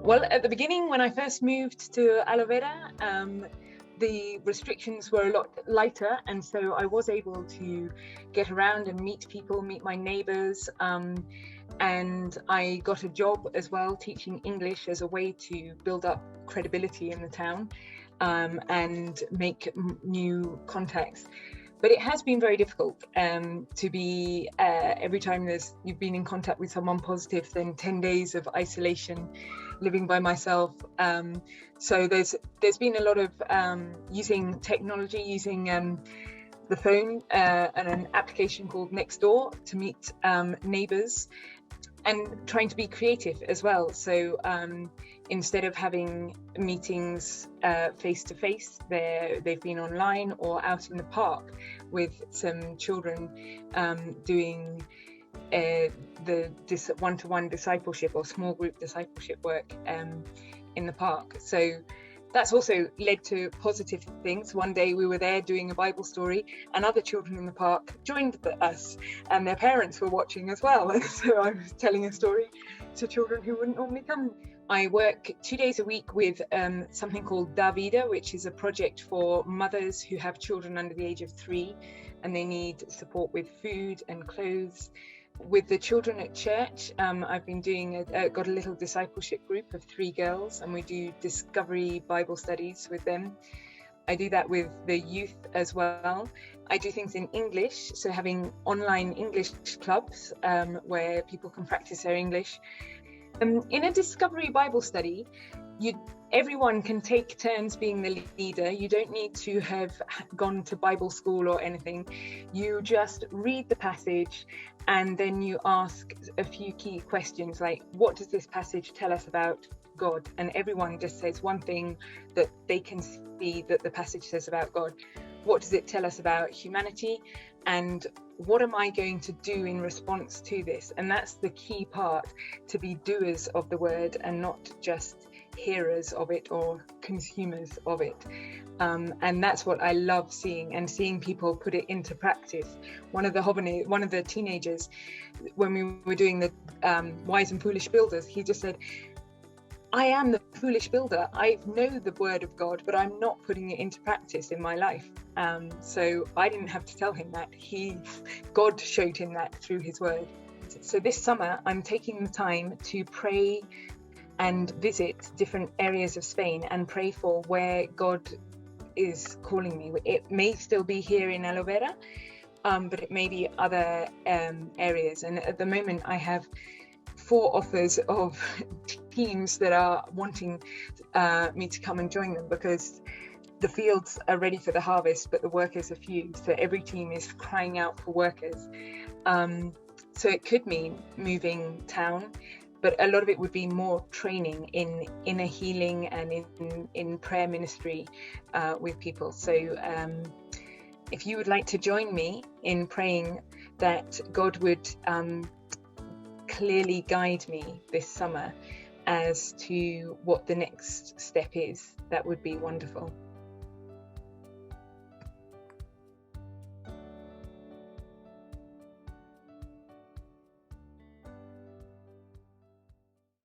Well, at the beginning, when I first moved to Aloe Vera, the restrictions were a lot lighter, and so I was able to get around and meet people, meet my neighbours, and I got a job as well teaching English as a way to build up credibility in the town and make new contacts. But it has been very difficult to be, every time you've been in contact with someone positive, then 10 days of isolation, living by myself. So there's been a lot of using technology, using the phone and an application called Nextdoor to meet neighbours, and trying to be creative as well. So instead of having meetings face to face, they've been online or out in the park with some children doing the one-to-one discipleship or small group discipleship work in the park. So that's also led to positive things. One day we were there doing a Bible story, and other children in the park joined us, and their parents were watching as well. And so I was telling a story to children who wouldn't normally come. I work 2 days a week with something called Da Vida, which is a project for mothers who have children under the age of 3, and they need support with food and clothes. With the children at church, I've been got a little discipleship group of 3 girls, and we do discovery Bible studies with them. I do that with the youth as well. I do things in English, so having online English clubs where people can practice their English. In a discovery Bible study, everyone can take turns being the leader. You don't need to have gone to Bible school or anything. You just read the passage, and then you ask a few key questions like, what does this passage tell us about God? And everyone just says one thing that they can see that the passage says about God. What does it tell us about humanity? And what am I going to do in response to this? And that's the key part, to be doers of the word and not just hearers of it or consumers of it. And that's what I love seeing people put it into practice. One of the teenagers, when we were doing the Wise and Foolish Builders, he just said, I am the foolish builder. I know the word of God, but I'm not putting it into practice in my life. So I didn't have to tell him that. God showed him that through his word. So this summer, I'm taking the time to pray and visit different areas of Spain and pray for where God is calling me. It may still be here in Aloe Vera, but it may be other areas. And at the moment, I have 4 offers of teams that are wanting me to come and join them, because the fields are ready for the harvest, but the workers are few. So every team is crying out for workers. So it could mean moving town, but a lot of it would be more training in inner healing and in prayer ministry with people. So if you would like to join me in praying that God would clearly guide me this summer as to what the next step is, that would be wonderful.